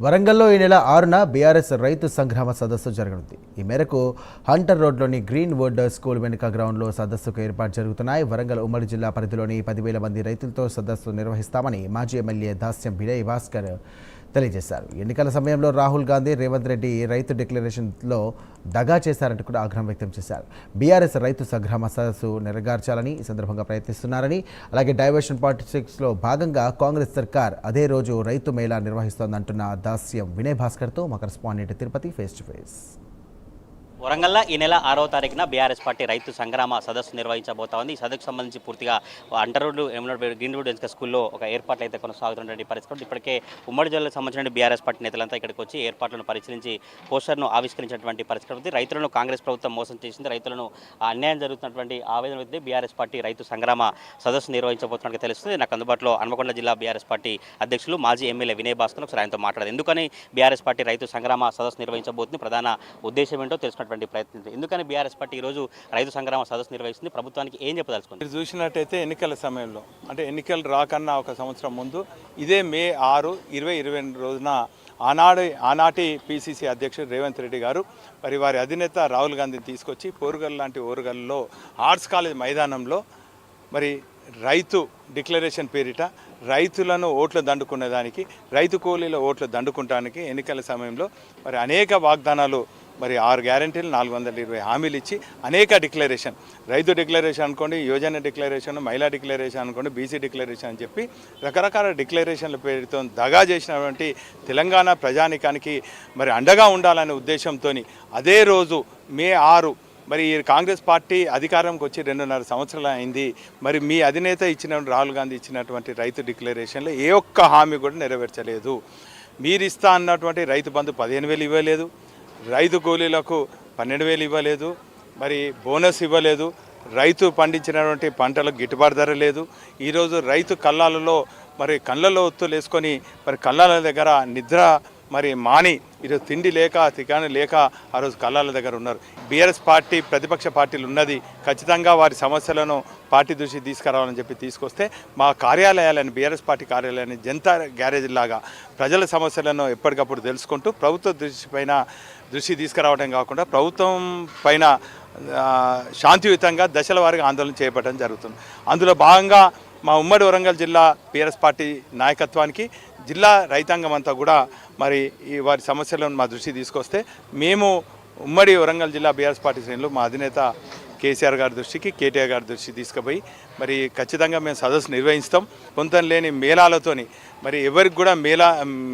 వరంగల్లో ఈ నెల 6న బీఆర్ఎస్ రైతు సంగ్రామ సదస్సు జరగనుంది. ఈ మేరకు హంటర్ రోడ్లోని గ్రీన్ వుడ్ స్కూల్ వెనుక గ్రౌండ్లో సదస్సుకు ఏర్పాటు జరుగుతున్నాయి. వరంగల్ ఉమ్మడి జిల్లా పరిధిలోని 10,000 మంది రైతులతో సదస్సు నిర్వహిస్తామని మాజీ ఎమ్మెల్యే దాస్యం వినయ్ భాస్కర్ తెలియజేశారు. ఎన్నికల సమయంలో రాహుల్ గాంధీ, రేవంత్ రెడ్డి రైతు డిక్లరేషన్లో దగా చేశారంటూ కూడా ఆగ్రహం వ్యక్తం చేశారు. బీఆర్ఎస్ రైతు సంగ్రామ సదస్సు నెరవేర్చాలని ఈ సందర్భంగా ప్రయత్నిస్తున్నారని, అలాగే డైవర్షన్ పాలిటిక్స్లో భాగంగా కాంగ్రెస్ సర్కార్ అదే రోజు రైతు మేళా నిర్వహిస్తోందంటున్న దాస్యం వినయ్ భాస్కర్తో మా correspondent Tirupati face to face. వరంగల్లో ఈ నెల 6వ తారీఖున బీఆర్ఎస్ పార్టీ రైతు సంగ్రామ సదస్సు నిర్వహించబోతా ఉంది. ఈ సదస్సుకు సంబంధించి పూర్తిగా అంటర్ రోడ్డు గ్రీన్ వుడ్ స్కూల్లో ఒక ఏర్పాట్లు అయితే కొనసాగుతున్నటువంటి పరిస్థితి. ఇప్పటికే ఉమ్మడి జిల్లాకు సంబంధించిన బీఆర్ఎస్ పార్టీ నేతలంతా ఇక్కడికి వచ్చి ఏర్పాట్లను పరిశీలించి పోస్టర్ను ఆవిష్కరించినటువంటి పరిస్థితి. రైతులను కాంగ్రెస్ ప్రభుత్వం మోసం చేసింది, రైతులను అన్యాయం జరుగుతున్నటువంటి ఆవేదన వ్యక్తి బీఆర్ఎస్ పార్టీ రైతు సంగ్రామ సదస్సు నిర్వహించబోతున్నట్టు తెలుస్తుంది. నాకు అందుబాటులో హన్మకొండ జిల్లా బీఆర్ఎస్ పార్టీ అధ్యక్షులు మాజీ ఎమ్మెల్యే వినయ్ భాస్కర్ ఒకసారి ఆయనతో మాట్లాడారు. ఎందుకని బీఆర్ఎస్ పార్టీ రైతు సంగ్రామ సదస్సు నిర్వహించబోతుంది, ప్రధాన ఉద్దేశం ఏంటో తెలుసుకున్నటువంటి ప్రయత్నం. ఎందుకని బీఆర్ఎస్ పార్టీ ఈరోజు రైతు సంగ్రామ సదస్సు నిర్వహిస్తుంది, ప్రభుత్వానికి ఏం చెప్పదలుచుకుంది? మీరు చూసినట్టయితే ఎన్నికల సమయంలో, అంటే ఎన్నికలు రాకన్నా ఒక సంవత్సరం ముందు ఇదే మే 6, 2022 రోజున ఆనాటి పిసిసి అధ్యక్షుడు రేవంత్ రెడ్డి గారు మరి వారి అధినేత రాహుల్ గాంధీని తీసుకొచ్చి పోరుగల్ లాంటి ఓరుగల్లో ఆర్ట్స్ కాలేజ్ మైదానంలో మరి రైతు డిక్లరేషన్ పేరిట రైతులను ఓట్లు దండుకునేదానికి, రైతు కూలీల ఓట్లు దండుకుంటానికి ఎన్నికల సమయంలో మరి అనేక వాగ్దానాలు, మరి 6 గ్యారంటీలు, 420 హామీలు ఇచ్చి అనేక డిక్లరేషన్, రైతు డిక్లరేషన్ అనుకోండి, యువజన డిక్లరేషన్, మహిళా డిక్లరేషన్ అనుకోండి, బీసీ డిక్లరేషన్ అని చెప్పి రకరకాల డిక్లరేషన్ల పేరుతో దగా చేసినటువంటి తెలంగాణ ప్రజానికానికి మరి అండగా ఉండాలనే ఉద్దేశంతో అదే రోజు మే 6 మరి కాంగ్రెస్ పార్టీ అధికారంకి వచ్చి 2.5 సంవత్సరాలు అయింది. మరి మీ అధినేత ఇచ్చిన రాహుల్ గాంధీ ఇచ్చినటువంటి రైతు డిక్లరేషన్లో ఏ ఒక్క హామీ కూడా నెరవేర్చలేదు. మీరు ఇస్తా అన్నటువంటి రైతు బంధు 15,000 ఇవ్వలేదు, రైతు కూలీలకు 12,000 ఇవ్వలేదు, మరి బోనస్ ఇవ్వలేదు, రైతు పండించినటువంటి పంటలకు గిట్టుబాటు ధర లేదు. ఈరోజు రైతు కళ్ళాలలో మరి కళ్ళల్లో ఒత్తులు వేసుకొని మరి కళ్ళాల దగ్గర నిద్ర మరి మాని ఈరోజు తిండి లేక తికాని లేక ఆ రోజు కళ్ళాల దగ్గర ఉన్నారు. బీఆర్ఎస్ పార్టీ ప్రతిపక్ష పార్టీలు ఉన్నది, ఖచ్చితంగా వారి సమస్యలను పార్టీ దృష్టికి తీసుకురావాలని చెప్పి తీసుకొస్తే మా కార్యాలయాలను, బీఆర్ఎస్ పార్టీ కార్యాలయాన్ని జనతా గ్యారేజ్ లాగా ప్రజల సమస్యలను ఎప్పటికప్పుడు తెలుసుకుంటూ ప్రభుత్వ దృష్టి తీసుకురావడం కాకుండా ప్రభుత్వం పైన శాంతియుతంగా దశల వారీగా ఆందోళన చేపట్టడం జరుగుతుంది. అందులో భాగంగా మా ఉమ్మడి వరంగల్ జిల్లా బీఆర్ఎస్ పార్టీ నాయకత్వానికి జిల్లా రైతాంగం అంతా కూడా మరి ఈ వారి సమస్యలను మా దృష్టికి తీసుకొస్తే మేము ఉమ్మడి వరంగల్ జిల్లా బీఆర్ఎస్ పార్టీ శ్రేణులు మా అధినేత కేసీఆర్ గారి దృష్టికి, కేటీఆర్ గారి దృష్టికి తీసుకుపోయి మరి ఖచ్చితంగా మేము సదస్సు నిర్వహిస్తాం. పొంతం లేని మేళాలతోని, మరి ఎవరికి కూడా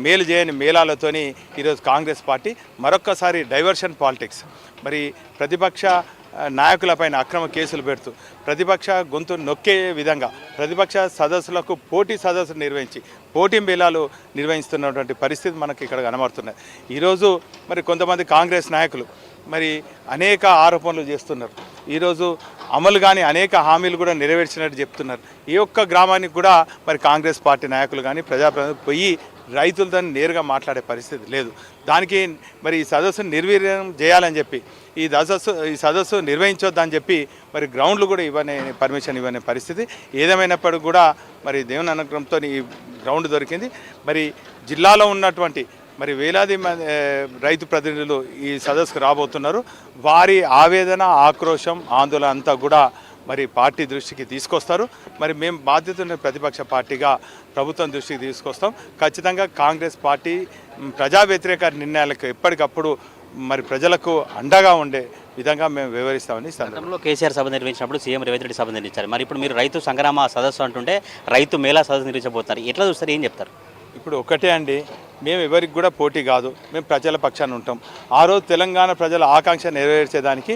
మేలు చేయని మేళాలతోని ఈరోజు కాంగ్రెస్ పార్టీ మరొక్కసారి డైవర్షన్ పాలిటిక్స్, మరి ప్రతిపక్ష నాయకులపైన అక్రమ కేసులు పెడుతూ ప్రతిపక్ష గొంతు నొక్కే విధంగా ప్రతిపక్ష సదస్సులకు పోటీ సదస్సులు నిర్వహించి పోటీ మేళాలు నిర్వహిస్తున్నటువంటి పరిస్థితి మనకి ఇక్కడ కనబడుతున్నాయి. ఈరోజు మరి కొంతమంది కాంగ్రెస్ నాయకులు మరి అనేక ఆరోపణలు చేస్తున్నారు. ఈరోజు అమలు కానీ అనేక హామీలు కూడా నెరవేర్చినట్టు చెప్తున్నారు. ఈ ఒక్క గ్రామానికి కూడా మరి కాంగ్రెస్ పార్టీ నాయకులు కానీ ప్రజాప్రతినిధులు పోయి రైతులతో నేరుగా మాట్లాడే పరిస్థితి లేదు. దానికి మరి ఈ సదస్సును నిర్వీర్యం చేయాలని చెప్పి ఈ సదస్సు నిర్వహించొద్దని చెప్పి మరి గ్రౌండ్లు కూడా పర్మిషన్ ఇవ్వని పరిస్థితి. ఏదేమైనప్పటికీ కూడా మరి దేవుని అనుగ్రహంతో ఈ గ్రౌండ్ దొరికింది. మరి జిల్లాలో ఉన్నటువంటి మరి వేలాది మంది రైతు ప్రతినిధులు ఈ సదస్సుకు రాబోతున్నారు. వారి ఆవేదన, ఆక్రోశం, ఆందోళన అంతా కూడా మరి పార్టీ దృష్టికి తీసుకొస్తారు. మరి మేము బాధ్యత ఉన్న ప్రతిపక్ష పార్టీగా ప్రభుత్వం దృష్టికి తీసుకొస్తాం. ఖచ్చితంగా కాంగ్రెస్ పార్టీ ప్రజా వ్యతిరేక నిర్ణయాలకు ఎప్పటికప్పుడు మరి ప్రజలకు అండగా ఉండే విధంగా మేము వివరిస్తామని. సందర్భంలో కేసీఆర్ సభ నిర్వహించినప్పుడు సీఎం రేవంత్ రెడ్డి సభ నిర్వహించారు. మరి ఇప్పుడు మీరు రైతు సంగ్రామ సదస్సు అంటుంటే రైతు మేళా సదస్సు నిర్వహించబోతున్నారు, ఎట్లా చూస్తారు, ఏం చెప్తారు? ఇప్పుడు ఒకటే అండి, మేము ఎవరికి కూడా పోటీ కాదు, మేము ప్రజల పక్షాన ఉంటాం. ఆ రోజు తెలంగాణ ప్రజల ఆకాంక్ష నెరవేర్చేదానికి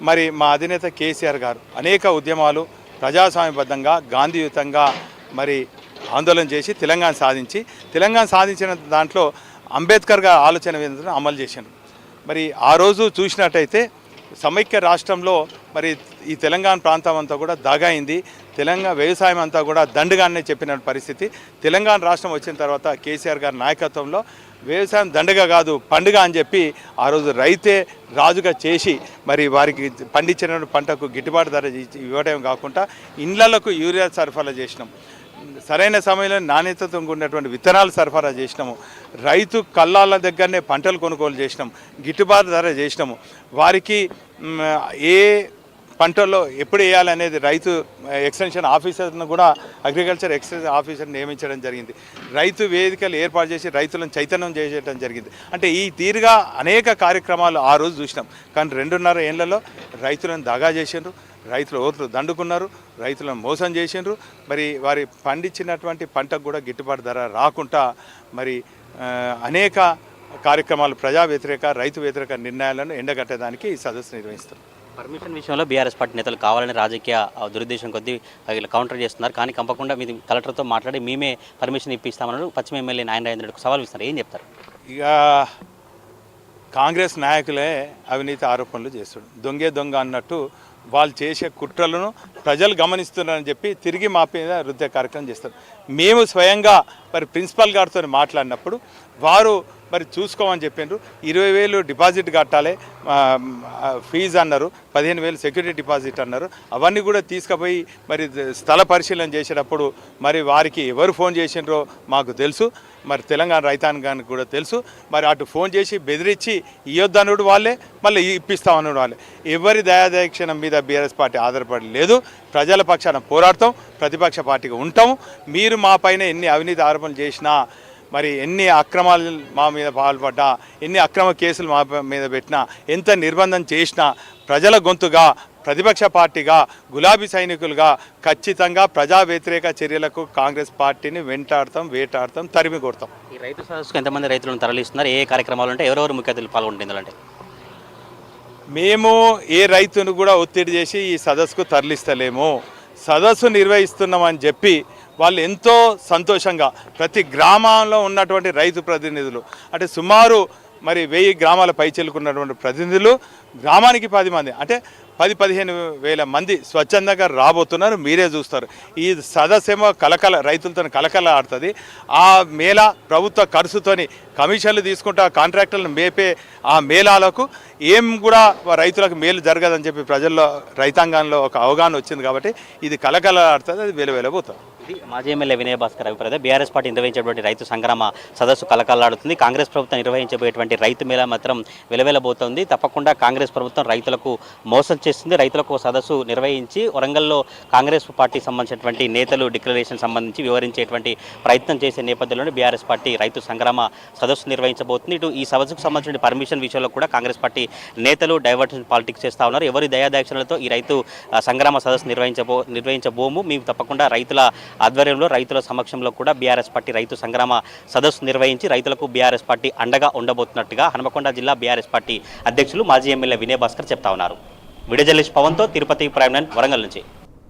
మరి మా అధినేత కేసీఆర్ గారు అనేక ఉద్యమాలు ప్రజాస్వామ్యబద్ధంగా గాంధీయుతంగా మరి ఆందోళన చేసి తెలంగాణ సాధించిన దాంట్లో అంబేద్కర్ గారి ఆలోచన విధానం అమలు చేశారు. మరి ఆ రోజు చూసినట్టయితే సమైక్య రాష్ట్రంలో మరి ఈ తెలంగాణ ప్రాంతం అంతా కూడా దాగైంది. తెలంగాణ వ్యవసాయం అంతా కూడా దండగానే చెప్పిన పరిస్థితి. తెలంగాణ రాష్ట్రం వచ్చిన తర్వాత కేసీఆర్ గారి నాయకత్వంలో వ్యవసాయం దండగా కాదు పండుగ అని చెప్పి ఆ రోజు రైతే రాజుగా చేసి మరి వారికి పండించిన పంటకు గిట్టుబాటు ధర ఇవ్వడం కాకుండా ఇండ్లకు యూరియా సరఫరా చేసినాం. సరైన సమయంలో నాణ్యతతో ఉన్నటువంటి విత్తనాలు సరఫరా చేసినాము, రైతు కళ్ళాల దగ్గరనే పంటలు కొనుగోలు చేసినాం, గిట్టుబాటు ధర చేసినాము, వారికి ఏ పంటల్లో ఎప్పుడు వేయాలనేది రైతు ఎక్స్టెన్షన్ ఆఫీసర్ను కూడా అగ్రికల్చర్ ఎక్స్టెన్షన్ ఆఫీసర్ నియమించడం జరిగింది. రైతు వేదికలు ఏర్పాటు చేసి రైతులను చైతన్యం చేయడం జరిగింది. అంటే ఈ తీరుగా అనేక కార్యక్రమాలు ఆ రోజు చూసినాం. కానీ 2.5 ఏళ్లలో రైతులను దగా చేసిండ్రు, రైతులు ఓట్లు దండుకున్నారు, రైతులను మోసం చేసిండ్రు. మరి వారి పండించినటువంటి పంటకు కూడా గిట్టుబాటు ధర రాకుండా మరి అనేక కార్యక్రమాలు ప్రజా వ్యతిరేక రైతు వ్యతిరేక నిర్ణయాలను ఎండగట్టడానికి ఈ సదస్సు నిర్వహిస్తారు. పర్మిషన్ విషయంలో బీఆర్ఎస్ పార్టీ నేతలు కావాలని రాజకీయ దురుద్దేశం కొద్దీ వీళ్ళు కౌంటర్ చేస్తున్నారు. కానీ కంపకుండా మీది కలెక్టర్తో మాట్లాడి మేమే పర్మిషన్ ఇప్పిస్తామన్నారు. పశ్చిమ ఎమ్మెల్యే నారాయణ రెడ్డికి సవాల్ ఇస్తారు. ఏం చెప్తారు? ఇక కాంగ్రెస్ నాయకులే అవినీతి ఆరోపణలు చేస్తాడు. దొంగ అన్నట్టు వాళ్ళు చేసే కుట్రలను ప్రజలు గమనిస్తున్నారని చెప్పి తిరిగి మా మీద రుద్దే కార్యక్రమం చేస్తారు. మేము స్వయంగా మరి ప్రిన్సిపల్ గారితో మాట్లాడినప్పుడు వారు మరి చూసుకోమని చెప్పిండ్రు. 20,000 డిపాజిట్ కట్టాలి ఫీజు అన్నారు, 15,000 సెక్యూరిటీ డిపాజిట్ అన్నారు. అవన్నీ కూడా తీసుకుపోయి మరి స్థల పరిశీలన చేసేటప్పుడు మరి వారికి ఎవరు ఫోన్ చేసిండ్రో మాకు తెలుసు, మరి తెలంగాణ రైతాంగానికి కూడా తెలుసు. మరి అటు ఫోన్ చేసి బెదిరించి ఇవ్వద్దనుడు వాళ్ళే, మళ్ళీ ఇప్పిస్తామన్నాడు వాళ్ళే. ఎవరి దయాదక్షిణం మీద బీఆర్ఎస్ పార్టీ ఆధారపడి లేదు. ప్రజల పక్షాన పోరాడతాం, ప్రతిపక్ష పార్టీగా ఉంటాము. మీరు మా పైన ఎన్ని అవినీతి ఆరోపణలు చేసినా, మరి ఎన్ని అక్రమాలు మా మీద పాల్పడ్డా, ఎన్ని అక్రమ కేసులు మా మీద పెట్టినా, ఎంత నిర్బంధం చేసినా ప్రజల గొంతుగా ప్రతిపక్ష పార్టీగా గులాబీ సైనికులుగా ఖచ్చితంగా ప్రజా వ్యతిరేక చర్యలకు కాంగ్రెస్ పార్టీని వేటాడతాం, తరిమి కొడతాం. ఈ రైతు సదస్సుకు ఎంతమంది రైతులను తరలిస్తున్నారు? ఏ కార్యక్రమాలు అంటే ఎవరెవరు ముఖ్య అతిథులు పాల్గొంటుందంటే? మేము ఏ రైతును కూడా ఒత్తిడి చేసి ఈ సదస్సుకు తరలిస్తలేము. సదస్సు నిర్వహిస్తున్నామని చెప్పి వాళ్ళు ఎంతో సంతోషంగా ప్రతి గ్రామంలో ఉన్నటువంటి రైతు ప్రతినిధులు అంటే సుమారు మరి 1000 గ్రామాల పైచెలుకున్నటువంటి ప్రతినిధులు గ్రామానికి 10 మంది అంటే 10-15 వేల మంది స్వచ్ఛందంగా రాబోతున్నారు. మీరే చూస్తారు. ఈ సదస్సేమో రైతులతో కలకల ఆడుతుంది. ఆ మేళా ప్రభుత్వ ఖర్చుతోని కమిషన్లు తీసుకుంటా కాంట్రాక్టర్లను మేపే ఆ మేళాలకు ఏం కూడా రైతులకు మేలు జరగదని చెప్పి ప్రజల్లో రైతాంగంలో ఒక అవగాహన వచ్చింది. కాబట్టి ఇది కలకల ఆడుతుంది, అది వెలవెలబోతుంది. ఇది మాజీ ఎమ్మెల్యే వినయ్ భాస్కర్ అభిప్రాయం. బీఆర్ఎస్ పార్టీ నిర్వహించేటువంటి రైతు సంగ్రామ సదస్సు కలకలాడుతుంది. కాంగ్రెస్ ప్రభుత్వం నిర్వహించబోయేటువంటి రైతు మేళా మాత్రం వెలవెలబోతోంది. తప్పకుండా కాంగ్రెస్ ప్రభుత్వం రైతులకు మోసం చేస్తుంది. రైతులకు సదస్సు నిర్వహించి వరంగల్లో కాంగ్రెస్ పార్టీ సంబంధించినటువంటి నేతలు డిక్లరేషన్ సంబంధించి వివరించేటువంటి ప్రయత్నం చేసే నేపథ్యంలోనే బీఆర్ఎస్ పార్టీ రైతు సంగ్రామ సదస్సు నిర్వహించబోతుంది. ఇటు ఈ సదస్సుకు సంబంధించిన పర్మిషన్ విషయంలో కూడా కాంగ్రెస్ పార్టీ నేతలు డైవర్షన్ పాలిటిక్స్ చేస్తూ ఉన్నారు. ఎవరి దయాదాక్షణలతో ఈ రైతు సంగ్రామ సదస్సు నిర్వహించబోము, మేము తప్పకుండా రైతుల ఆధ్వర్యంలో రైతుల సమక్షంలో కూడా బీఆర్ఎస్ పార్టీ రైతు సంగ్రామ సదస్సు నిర్వహించి రైతులకు బీఆర్ఎస్ పార్టీ అండగా ఉండబోతున్నట్టుగా హనుమకొండ జిల్లా బీఆర్ఎస్ పార్టీ అధ్యక్షులు మాజీ ఎమ్మెల్యే వినయ్ భాస్కర్ చెప్తా ఉన్నారు. వీడియో జర్నలిస్ట్ పవన్తో తిరుపతి ప్రైమ్9 వరంగల్ నుంచి.